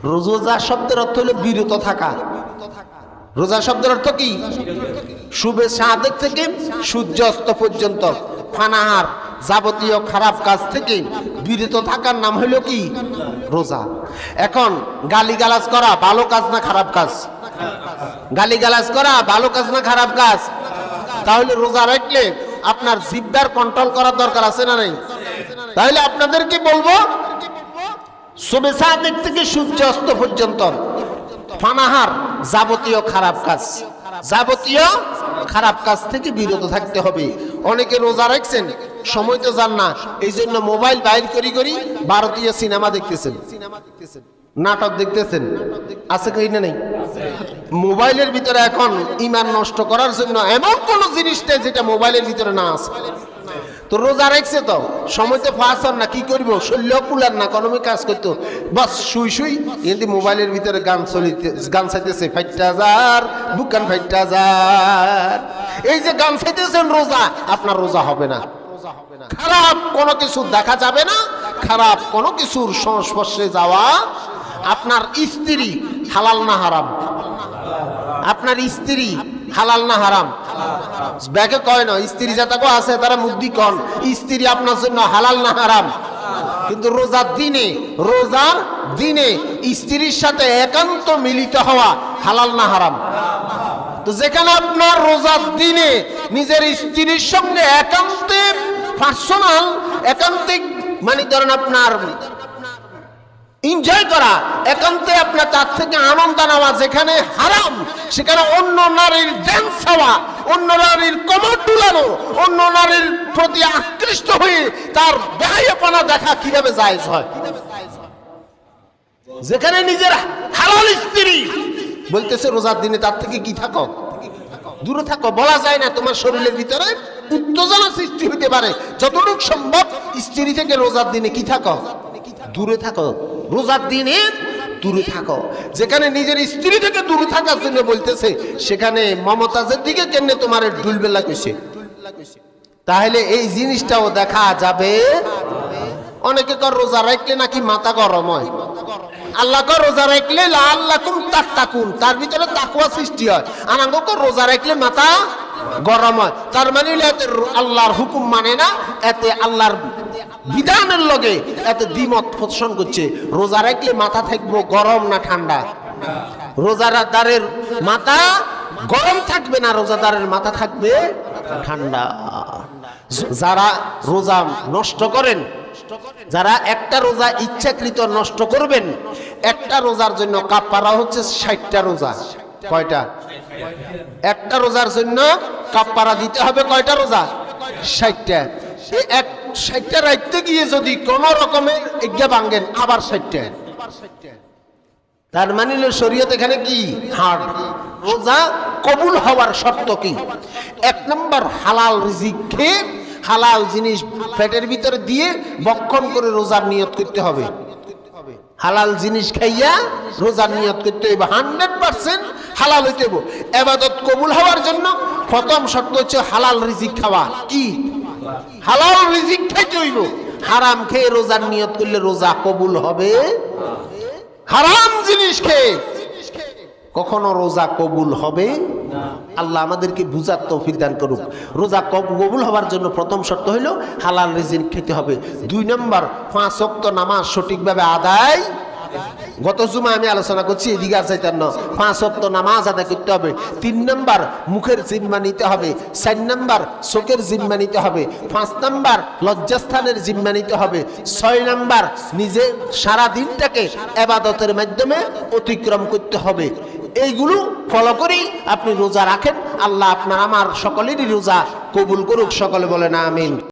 রোজা শব্দের অর্থ হলো বিরত থাকা। রোজা শব্দের অর্থ কি? শুভে সাদেক থেকে সূর্য অস্ত পর্যন্ত ফানাহার যাবতীয় খারাপ কাজ থেকে বিরত থাকার নাম হলো কি? রোজা। এখন গালিগালাজ করা ভালো কাজ না খারাপ কাজ? গালিগালাজ করা ভালো কাজ না খারাপ কাজ? তাহলে রোজা রাখলে আপনার জিহ্বার কন্ট্রোল করার দরকার আছে না নেই? তাহলে আপনাদেরকে বলবো, শুভে সাদেক থেকে সূর্য অস্ত পর্যন্ত ফানাহার যাবতীয় খারাপ কাজ, যাবতীয় খারাপ কাজ থেকে বিরত থাকতে হবে। অনেকে রোজা রাখছেন, সময় তো যান না, এই জন্য মোবাইল বাইর করি ভারতীয় সিনেমা দেখতেছেন, নাটক দেখতেছেন। আছে কি না? নেই। মোবাইলের ভিতরে এখন ঈমান নষ্ট করার জন্য এমন কোন জিনিস নেই যেটা মোবাইলের ভিতরে না আছে। তো রোজা রাখছে তো সময় তো পাস না, কি করবো? শরীর কুলার না, কোনো কাজ করতো, বাস শুই কিন্তু মোবাইলের ভিতরে গান চাইতেছে, ফাইটটা যার বুকান ফাইটটা যার, এই যে গান চাইতেছেন, রোজা আপনার রোজা হবে না। খারাপ কোনো কিছু দেখা যাবে না, খারাপ কোনো কিছুর সংস্পর্শে যাওয়া। আপনার স্ত্রী হালাল না হারাম? আপনার স্ত্রী হালাল না হারাম? ব্যাকে কয় না, স্ত্রী যাতাকো আছে তারা মুদ্দি কন, স্ত্রী আপনার জন্য হালাল না হারাম? কিন্তু রোজার দিনে স্ত্রীর সাথে একান্ত মিলিত হওয়া হালাল না হারাম? তো যেখানে আপনার রোজার দিনে নিজের স্ত্রীর সঙ্গে একান্তে পার্সোনাল, একান্তিক মানে ধরেন আপনার এনজয় করা, একান্তে আপনার তার থেকে আনন্দ নেওয়া, যেখানে হারাম সেখানে অন্য নারীর ড্যান্স হওয়া, অন্য নারীর কোমর দুলানো, অন্য নারীর প্রতি আকৃষ্ট হয়ে তার বেহায়াপনা দেখা কিভাবে জায়েজ হয়? যেখানে নিজের হালাল স্ত্রী বলতেছে রোজার দিনে তার থেকে কি থাকো, দূরে থাকো। বলা যায় না, তোমার শরীরের ভিতরে উত্তেজনা সৃষ্টি হতে পারে। যতটুকু সম্ভব স্ত্রী থেকে রোজার দিনে কি থাকো, দূরে থাকো। রোজার দিনে দূরে থাকো। যেখানে নিজের স্ত্রী থেকে দূরে থাকার জন্য বলতেছে, সেখানে মমতাজের দিকে কেমনে তোমার ডুলবেলা কইছে। তাহলে এই জিনিসটাও দেখা যাবে। অনেকে কর রোজা রাখলে নাকি মাথা গরম হয়। আল্লাহ কর রোজা রাখলে লাআল্লাকুম তাত্তাকুন, তার ভিতরে তাকওয়া সৃষ্টি হয়। আনাঙ্গ কর রোজা রাখলে মাথা গরম হয়। তার মানে এতে আল্লাহর হুকুম মানে না, এতে আল্লাহর বিধানের লগে এত দ্বিমত পোষণ করছে। রোজা রাখলে মাথা থাকবো গরম না ঠান্ডা? রোজাদারের মাথা গরম থাকবে না, রোজাদারের মাথা থাকবে ঠান্ডা। যারা রোজা নষ্ট করেন, যারা একটা রোজা ইচ্ছাকৃত নষ্ট করবেন, একটা রোজার জন্য কাফারা হচ্ছে 60টা রোজা। কয়টা? একটা রোজার জন্য কাফারা দিতে হবে কয়টা রোজা? 60টা। এই 60টা রাখতে গিয়ে যদি কোন রকমে এগিয়ে ভাঙ্গেন আবার 60টা, তার মানে শরীয়ত এখানে কি হার্ড। রোজা কবুল হওয়ার শর্ত কি? 1 নম্বর হালাল রিজিক খেয়ে, হালাল জিনিস পেটের ভিতরে দিয়ে ভক্ষণ করে রোজার নিয়ত করতে হবে। হালাল জিনিস খাইয়া রোজার নিয়ত করতে হবে। 100% হালাল হইতে হবে। ইবাদত কবুল হওয়ার জন্য প্রথম শর্ত হচ্ছে হালাল রিজিক খাওয়া। কি? হালাল রিজিক খাইতে হইব। হারাম খেয়ে রোজার নিয়ত করলে রোজা কবুল হবে? হারাম জিনিস খেয়ে কখনো রোজা কবুল হবে? আল্লাহ আমাদেরকে বুঝার তৌফিক দান করুক। রোজা কবুল হওয়ার জন্য প্রথম শর্ত হলো হালাল রিজিক খেতে হবে। 2 নম্বর 5 ওয়াক্ত নামাজ সঠিকভাবে আদায়। গত জুমা আমি আলোচনা করছি, এদিকে আর যাইতাম না। 5 ওয়াক্ত নামাজ আদায় করতে হবে। 3 নম্বর মুখের জিম্মা নিতে হবে। 4 নম্বর চোখের জিম্মা নিতে হবে। 5 নম্বর লজ্জাস্থানের জিম্মা নিতে হবে। 6 নম্বর নিজে সারা দিনটাকে ইবাদতের মাধ্যমে অতিক্রম করতে হবে। এইগুলো ফলো করেই আপনি রোজা রাখেন। আল্লাহ আপনার আমার সকলেরই রোজা কবুল করুক। সকলে বলেন আমিন।